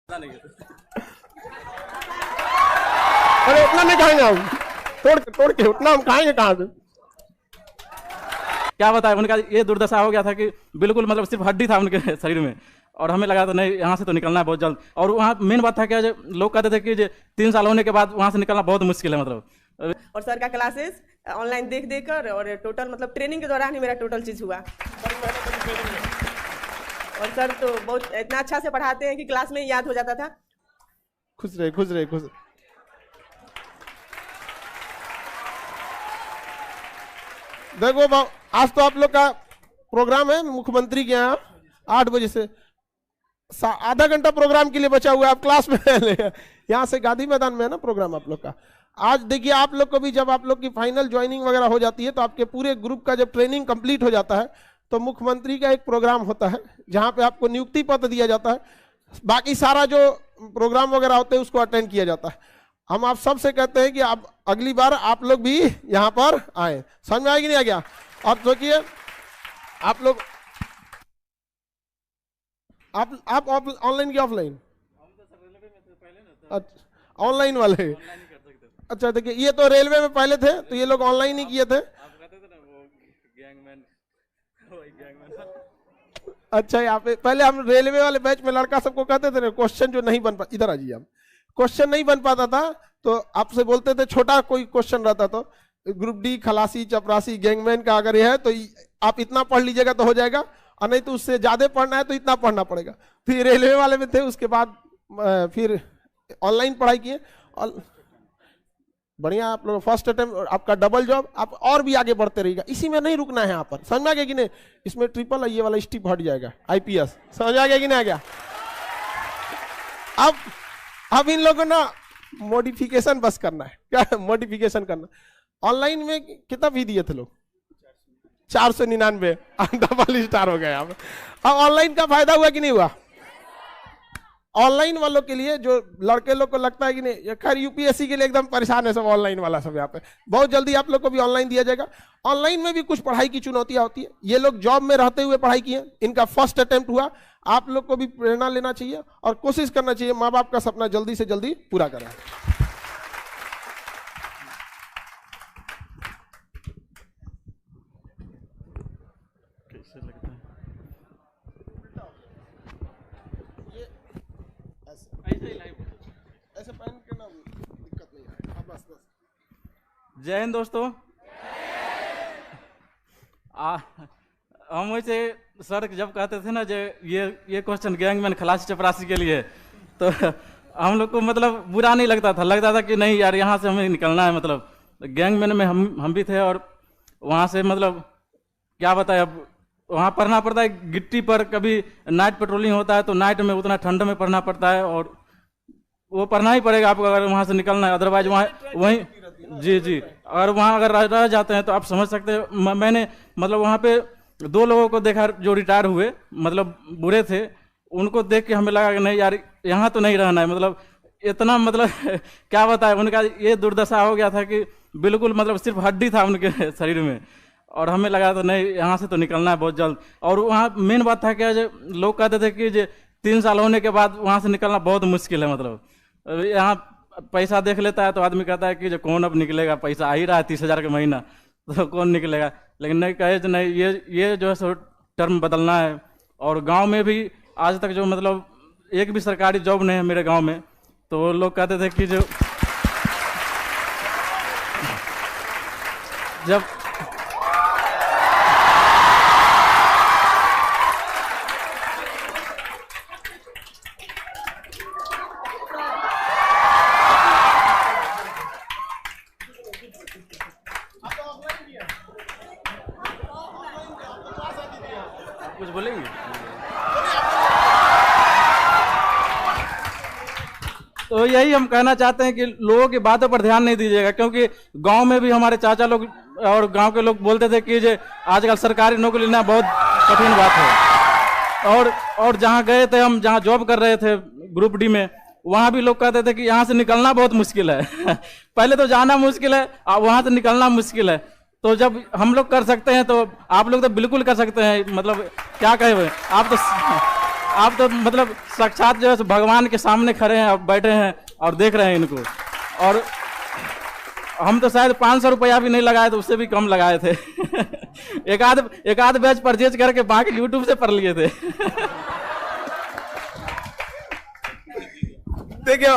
अरे उतना नहीं खाएंगे हम, तोड़ के उतना हम खाएंगे कहाँ से? क्या बताए, उनका ये दुर्दशा हो गया था कि बिल्कुल मतलब सिर्फ हड्डी था उनके शरीर में, और हमें लगा था नहीं यहाँ से तो निकलना है बहुत जल्द। और वहाँ मेन बात था क्या, लोग कहते थे कि 3 साल होने के बाद वहाँ से निकलना बहुत मुश्किल है मतलब। और सर का क्लासेस ऑनलाइन देख कर और टोटल मतलब ट्रेनिंग के दौरान ही मेरा टोटल चीज़ हुआ। और सर तो बहुत इतना अच्छा से पढ़ाते हैं कि क्लास में याद हो जाता था। खुश रहे खुश रहे खुश रहे। देखो आज तो आप लोग का प्रोग्राम है मुख्यमंत्री के यहाँ 8 बजे से, आधा घंटा प्रोग्राम के लिए बचा हुआ है। आप क्लास में यहाँ से गांधी मैदान में है ना प्रोग्राम आप लोग का। आज देखिए आप लोग को भी जब आप लोग की फाइनल ज्वाइनिंग वगैरह हो जाती है तो आपके पूरे ग्रुप का जब ट्रेनिंग कंप्लीट हो जाता है तो मुख्यमंत्री का एक प्रोग्राम होता है जहाँ पे आपको नियुक्ति पत्र दिया जाता है। बाकी सारा जो प्रोग्राम वगैरह होते हैं उसको अटेंड किया जाता है। हम आप सबसे कहते हैं कि आप अगली बार आप लोग भी यहाँ पर आए। समझ में आएगी नहीं आ गया? और सोचिए आप लोग आप ऑनलाइन की ऑफलाइन? ऑनलाइन वाले। अच्छा देखिए ये तो रेलवे में पहले थे तो ये लोग ऑनलाइन ही किए थे। अच्छा यहाँ पे पहले हम रेलवे वाले बैच में लड़का सबको कहते थे क्वेश्चन जो नहीं बन पा, इधर आ जाइए, हम क्वेश्चन नहीं बन पाता था तो आपसे बोलते थे छोटा कोई क्वेश्चन रहता तो ग्रुप डी खलासी चपरासी गैंगमैन का अगर ये है तो आप इतना पढ़ लीजिएगा तो हो जाएगा, और नहीं तो उससे ज्यादा पढ़ना है तो इतना पढ़ना पड़ेगा। फिर रेलवे वाले में थे, उसके बाद फिर ऑनलाइन पढ़ाई किए। बढ़िया आप लोग फर्स्ट अटेम्प्ट आपका डबल जॉब, आप और भी आगे बढ़ते रहिएगा, इसी में नहीं रुकना है। यहाँ पर समझ में आ गया कि नहीं? इसमें ट्रिपल ये वाला स्टिप हट जाएगा IPS। समझ आ गया कि नहीं आ गया? अब इन लोगों ना मॉडिफिकेशन बस करना है। क्या मॉडिफिकेशन करना? ऑनलाइन में कितना फी दिए थे लोग? 499, डबल स्टार हो गया। अब ऑनलाइन का फायदा हुआ कि नहीं हुआ? ऑनलाइन वालों के लिए जो लड़के लोग को लगता है कि नहीं, खैर UPSC के लिए एकदम परेशान है सब ऑनलाइन वाला सब। यहाँ पे बहुत जल्दी आप लोग को भी ऑनलाइन दिया जाएगा। ऑनलाइन में भी कुछ पढ़ाई की चुनौतियां होती है। ये लोग जॉब में रहते हुए पढ़ाई किए, इनका फर्स्ट अटेम्प्ट हुआ। आप लोग को भी प्रेरणा लेना चाहिए और कोशिश करना चाहिए माँ बाप का सपना जल्दी से जल्दी पूरा करें। ऐसे पहन के ना दिक्कत नहीं है। बस जय हिंद दोस्तों। हम वैसे सर जब कहते थे ना जो ये क्वेश्चन गैंगमैन खलासी चपरासी के लिए, तो हम लोग को मतलब बुरा नहीं लगता था कि नहीं यार यहाँ से हमें निकलना है। मतलब गैंगमैन में हम भी थे, और वहाँ से मतलब क्या बताए, अब वहाँ पढ़ना पड़ता है गिट्टी पर। कभी नाइट पेट्रोलिंग होता है तो नाइट में उतना ठंड में पढ़ना पड़ता है, और वो पढ़ना ही पड़ेगा आपको अगर वहाँ से निकलना है। अदरवाइज वहाँ वहीं जी अगर वहाँ अगर रह जाते हैं तो आप समझ सकते हैं। मैंने मतलब वहाँ पे 2 लोगों को देखा जो रिटायर हुए, मतलब बुरे थे, उनको देख के हमें लगा कि नहीं यार यहाँ तो नहीं रहना है। मतलब इतना मतलब क्या बताए, उनका ये दुर्दशा हो गया था कि बिल्कुल मतलब सिर्फ हड्डी था उनके शरीर में, और हमें लगा था नहीं यहाँ से तो निकलना है बहुत जल्द। और वहाँ मेन बात था क्या, लोग कहते थे कि 3 साल होने के बाद वहाँ से निकलना बहुत मुश्किल है। मतलब यहाँ पैसा देख लेता है तो आदमी कहता है कि जो कौन अब निकलेगा, पैसा आ ही रहा है 30,000 का महीना, तो कौन निकलेगा। लेकिन नहीं कहे तो नहीं, ये जो है सो टर्म बदलना है। और गांव में भी आज तक जो मतलब एक भी सरकारी जॉब नहीं है मेरे गांव में, तो लोग कहते थे कि जब कुछ बोलेंगे तो यही हम कहना चाहते हैं कि लोगों की बातों पर ध्यान नहीं दीजिएगा, क्योंकि गांव में भी हमारे चाचा लोग और गांव के लोग बोलते थे कि आजकल सरकारी नौकरी लेना बहुत कठिन बात है। और जहां गए थे हम, जहां जॉब कर रहे थे ग्रुप डी में, वहां भी लोग कहते थे कि यहाँ से निकलना बहुत मुश्किल है। पहले तो जाना मुश्किल है, वहां से निकलना मुश्किल है। तो जब हम लोग कर सकते हैं तो आप लोग तो बिल्कुल कर सकते हैं। मतलब क्या कहे, आप तो मतलब साक्षात जो है भगवान के सामने खड़े हैं, आप बैठे हैं और देख रहे हैं इनको। और हम तो शायद 500 रुपया भी नहीं लगाए थे, उससे भी कम लगाए थे। एक आध बैच परचेज करके बाकी यूट्यूब से पढ़ लिए थे। देखियो,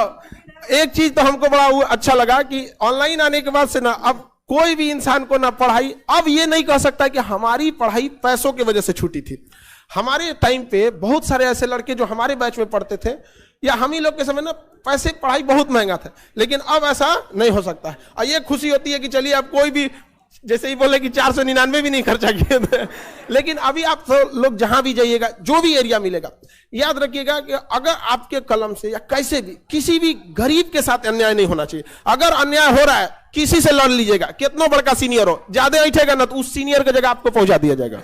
एक चीज तो हमको बड़ा अच्छा लगा कि ऑनलाइन आने के बाद से ना अब कोई भी इंसान को ना पढ़ाई, अब ये नहीं कह सकता कि हमारी पढ़ाई पैसों की वजह से छूटी थी। हमारे टाइम पे बहुत सारे ऐसे लड़के जो हमारे बैच में पढ़ते थे या हम ही लोग के समय ना पैसे पढ़ाई बहुत महंगा था, लेकिन अब ऐसा नहीं हो सकता है। और ये खुशी होती है कि चलिए अब कोई भी जैसे ही बोले कि 499 भी नहीं खर्चा किए थे, लेकिन अभी आप तो लोग जहां भी जाइएगा, जो भी एरिया मिलेगा, याद रखिएगा कि अगर आपके कलम से या कैसे भी किसी भी गरीब के साथ अन्याय नहीं होना चाहिए। अगर अन्याय हो रहा है किसी से लड़ लीजिएगा, कितना बड़का सीनियर हो, ज्यादा ऐठेगा ना तो उस सीनियर की जगह आपको पहुंचा दिया जाएगा।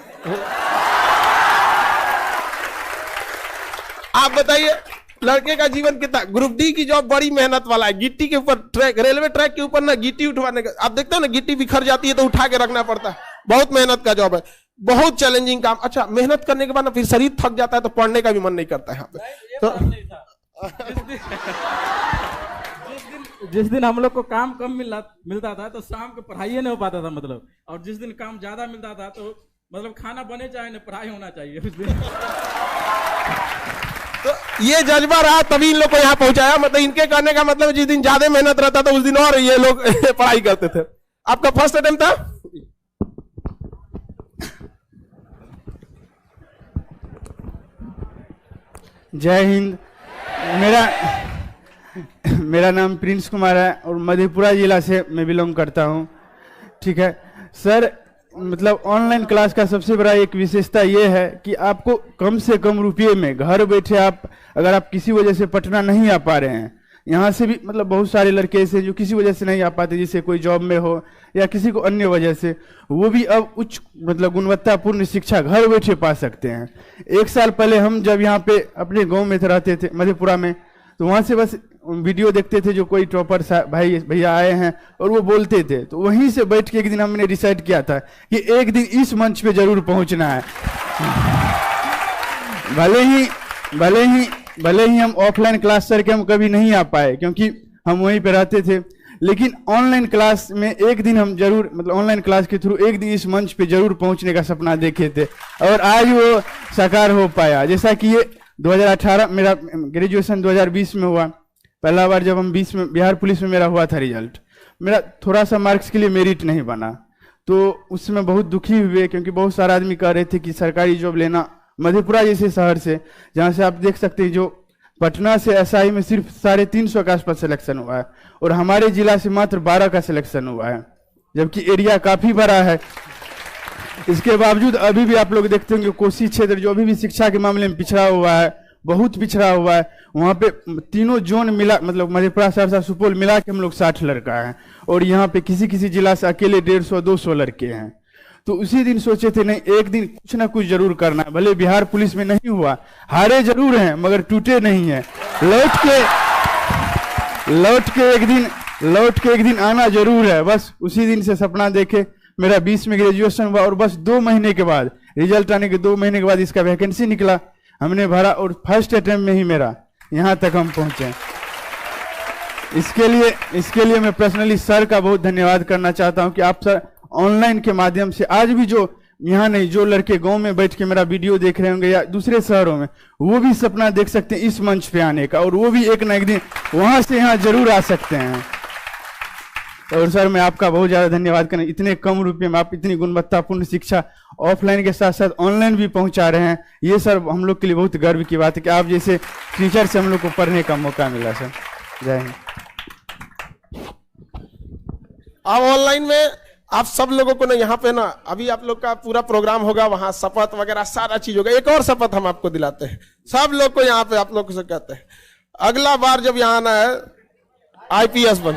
आप बताइए लड़के का जीवन कितना, ग्रुप डी की जॉब बड़ी मेहनत वाला है। गिट्टी के ऊपर ट्रैक, रेलवे ट्रैक के ऊपर ना गिट्टी उठवाने का, आप देखते हो ना गिट्टी बिखर जाती है तो उठा के रखना पड़ता है, बहुत मेहनत का जॉब है, बहुत चैलेंजिंग काम। अच्छा, मेहनत करने के बाद ना फिर शरीर थक जाता है तो पढ़ने का भी मन नहीं करता है यहाँ पे। तो जिस दिन हम लोग को काम कम मिलता था तो शाम को पढ़ाई नहीं हो पाता था मतलब, और जिस दिन काम ज्यादा मिलता था तो मतलब खाना बने चाहे ना पढ़ाई होना चाहिए उस दिन। तो ये जज्बा रहा तभी इन लोग को यहाँ पहुंचाया। मतलब इनके करने का मतलब जिस दिन ज्यादा मेहनत रहता था उस दिन और ये लोग पढ़ाई करते थे। आपका फर्स्ट अटेम्प्ट था? जय हिंद। मेरा नाम प्रिंस कुमार है और मधेपुरा जिला से मैं बिलोंग करता हूँ। ठीक है सर, मतलब ऑनलाइन क्लास का सबसे बड़ा एक विशेषता ये है कि आपको कम से कम रुपये में घर बैठे आप, अगर आप किसी वजह से पटना नहीं आ पा रहे हैं, यहाँ से भी मतलब बहुत सारे लड़के ऐसे जो किसी वजह से नहीं आ पाते, जैसे कोई जॉब में हो या किसी को अन्य वजह से, वो भी अब उच्च मतलब गुणवत्तापूर्ण शिक्षा घर बैठे पा सकते हैं। 1 साल पहले हम जब यहाँ पे अपने गाँव में रहते थे मधेपुरा में, तो वहाँ से बस वीडियो देखते थे जो कोई टॉपर भाई भैया आए हैं और वो बोलते थे, तो वहीं से बैठ के एक दिन हमने डिसाइड किया था कि एक दिन इस मंच पे जरूर पहुंचना है। भले ही हम ऑफलाइन क्लास सर के हम कभी नहीं आ पाए क्योंकि हम वहीं पे रहते थे, लेकिन ऑनलाइन क्लास में एक दिन हम जरूर, मतलब ऑनलाइन क्लास के थ्रू एक दिन इस मंच पे जरूर पहुंचने का सपना देखे थे और आज वो साकार हो पाया। जैसा कि ये 2018 मेरा ग्रेजुएशन 2020 में हुआ, पहला बार जब हम 20 में बिहार पुलिस में मेरा हुआ था रिजल्ट, मेरा थोड़ा सा मार्क्स के लिए मेरिट नहीं बना, तो उसमें बहुत दुखी हुए क्योंकि बहुत सारे आदमी कह रहे थे कि सरकारी जॉब लेना मधेपुरा जैसे शहर से, जहाँ से आप देख सकते हैं जो पटना से एसआई में सिर्फ 350 के आसपास सिलेक्शन हुआ है और हमारे जिला से मात्र 12 का सिलेक्शन हुआ है, जबकि एरिया काफी बड़ा है। इसके बावजूद अभी भी आप लोग देखते होंगे कोसी क्षेत्र जो अभी भी शिक्षा के मामले में पिछड़ा हुआ है, बहुत पिछड़ा हुआ है। वहाँ पे तीनों जोन मिला, मतलब मधेपुरा, सहरसा, सुपौल मिला के हम लोग 60 लड़का हैं और यहाँ पे किसी किसी जिला से अकेले 150-200 लड़के हैं। तो उसी दिन सोचे थे नहीं, एक दिन कुछ ना कुछ जरूर करना है। भले बिहार पुलिस में नहीं हुआ, हारे जरूर हैं मगर टूटे नहीं है, लौट के एक दिन आना जरूर है। बस उसी दिन से सपना देखे मेरा 20 में ग्रेजुएशन हुआ और बस 2 महीने के बाद, रिजल्ट आने के 2 महीने के बाद इसका वैकेंसी निकला, हमने भरा और फर्स्ट अटेम्प्ट में ही मेरा यहाँ तक हम पहुंचे। इसके लिए मैं पर्सनली सर का बहुत धन्यवाद करना चाहता हूं कि आप सर ऑनलाइन के माध्यम से आज भी जो यहाँ नहीं, जो लड़के गांव में बैठ के मेरा वीडियो देख रहे होंगे या दूसरे शहरों में, वो भी सपना देख सकते हैं इस मंच पे आने का और वो भी एक ना एक दिन वहां से यहाँ जरूर आ सकते हैं। और सर मैं आपका बहुत ज्यादा धन्यवाद करना, इतने कम रुपए में आप इतनी गुणवत्तापूर्ण शिक्षा ऑफलाइन के साथ साथ ऑनलाइन भी पहुंचा रहे हैं। ये सर हम लोग के लिए बहुत गर्व की बात है कि आप जैसे टीचर से हम लोग को पढ़ने का मौका मिला। सर जय हिंद। अब ऑनलाइन में आप सब लोगों को ना यहाँ पे ना अभी आप लोग का पूरा प्रोग्राम होगा, वहां शपथ वगैरह सारा चीज होगा। एक और शपथ हम आपको दिलाते हैं, सब लोग को यहाँ पे आप लोग से कहते हैं, अगला बार जब यहाँ आना है IPS बन,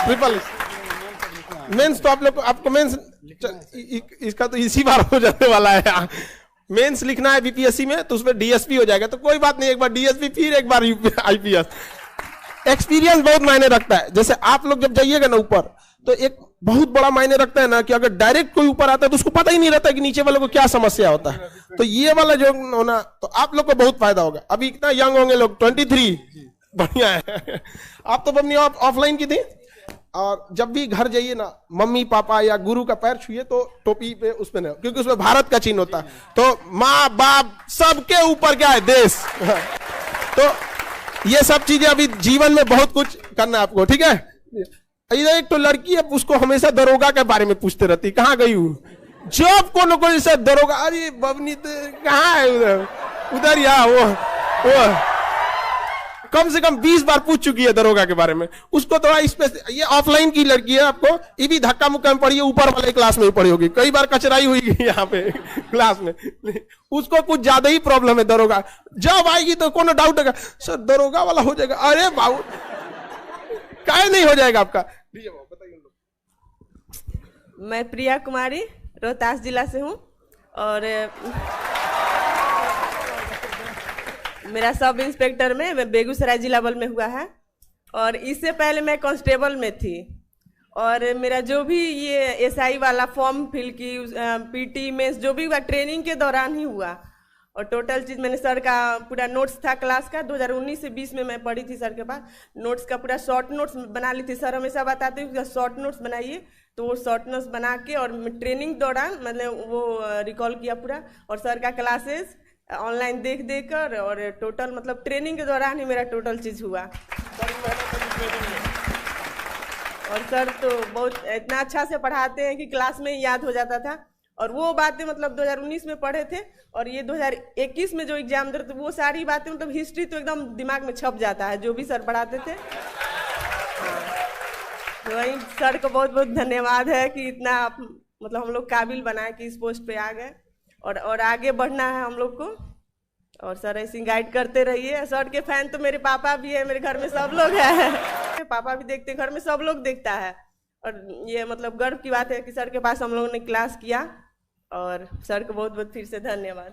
ट्रिपल मेंस, तो आप लोग आपको मेंस इसका तो इसी बार हो जाने वाला है। मेंस लिखना है BPSC में तो उसमें DSP हो जाएगा, तो कोई बात नहीं, एक बार DSP फिर एक बार IPS। एक्सपीरियंस बहुत मायने रखता है। जैसे आप लोग जब जाइएगा ना ऊपर, तो एक बहुत बड़ा मायने रखता है ना कि अगर डायरेक्ट कोई ऊपर आता है तो उसको पता ही नहीं रहता कि नीचे वाले को क्या समस्या होता है। तो ये वाला जो होना, तो आप लोग को बहुत फायदा होगा। अभी इतना यंग होंगे लोग, 23, बढ़िया है। आप तो अपनी ऑफलाइन की थी, और जब भी घर जाइए ना, मम्मी पापा या गुरु का पैर छुइए तो टोपी पे उस पे नहीं, क्योंकि उसमें भारत का चिन्ह होता है। तो माँ बाप सबके ऊपर क्या है, देश। तो ये सब चीजें अभी जीवन में बहुत कुछ करना है आपको, ठीक है। इधर एक तो लड़की है, उसको हमेशा दरोगा के बारे में पूछते रहती, कहाँ गई हूँ जॉब को न कोई से दरोगा, अरे बबनी तो कहाँ है, उधर या वो कम से कम 20 बार पूछ चुकी है दरोगा के बारे में। उसको थोड़ा ये ऑफलाइन की लड़की है, आपको ये भी धक्का मुक्का में पड़ी है, ऊपर वाले क्लास में ही पड़ी होगी, कई बार कचराई हुई यहाँ पे क्लास में। उसको कुछ ज्यादा ही प्रॉब्लम है दरोगा, जब आएगी तो कोनो डाउट है सर दरोगा वाला हो जाएगा। अरे बाबू काहे नहीं हो जाएगा आपका। मैं प्रिया कुमारी रोहतास जिला से हूँ, और मेरा सब इंस्पेक्टर में मैं बेगूसराय जिला बल में हुआ है, और इससे पहले मैं कांस्टेबल में थी। और मेरा जो भी ये एसआई वाला फॉर्म फिल की, पीटी में जो भी हुआ ट्रेनिंग के दौरान ही हुआ। और टोटल चीज़ मैंने सर का पूरा नोट्स था क्लास का, 2019 से 20 में मैं पढ़ी थी सर के पास, नोट्स का पूरा शॉर्ट नोट्स बना ली थी। सर हमेशा बताते हैं शॉर्ट नोट्स बनाइए, तो वो शॉर्ट नोट्स बना के और ट्रेनिंग दौरान मतलब वो रिकॉल किया पूरा। और सर का क्लासेस ऑनलाइन देख कर, और टोटल मतलब ट्रेनिंग के दौरान ही मेरा टोटल चीज़ हुआ। और सर तो बहुत इतना अच्छा से पढ़ाते हैं कि क्लास में ही याद हो जाता था। और वो बातें मतलब 2019 में पढ़े थे, और ये 2021 में जो एग्जाम दे रहे थे वो सारी बातें मतलब हिस्ट्री तो एकदम दिमाग में छप जाता है, जो भी सर पढ़ाते थे। तो वही सर को बहुत बहुत धन्यवाद है कि इतना आप मतलब हम लोग काबिल बनाए कि इस पोस्ट पे आ गए, और आगे बढ़ना है हम लोग को। और सर ऐसे गाइड करते रहिए। सर के फैन तो मेरे पापा भी है, मेरे घर में सब लोग हैं, पापा भी देखते, घर में सब लोग देखता है। और ये मतलब गर्व की बात है कि सर के पास हम लोगों ने क्लास किया, और सर को बहुत बहुत फिर से धन्यवाद।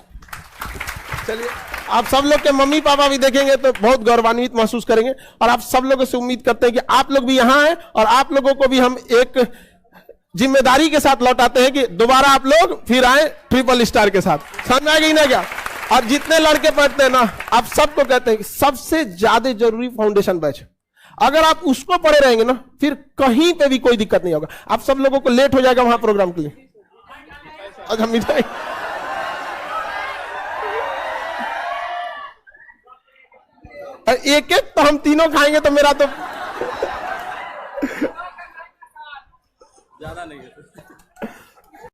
चलिए, आप सब लोग के मम्मी पापा भी देखेंगे तो बहुत गौरवान्वित महसूस करेंगे। और आप सब लोगों से उम्मीद करते हैं कि आप लोग भी यहाँ हैं, और आप लोगों को भी हम एक जिम्मेदारी के साथ लौटाते हैं कि दोबारा आप लोग फिर आए ट्रिपल स्टार के साथ। समझ में आ गई ना क्या। और जितने लड़के पढ़ते हैं ना, आप सबको कहते हैं कि सबसे ज्यादा जरूरी फाउंडेशन बैच है। अगर आप उसको पढ़े रहेंगे ना, फिर कहीं पे भी कोई दिक्कत नहीं होगा। आप सब लोगों को लेट हो जाएगा वहां प्रोग्राम के लिए। अच्छा मिठाई, एक एक तो हम तीनों खाएंगे तो मेरा तो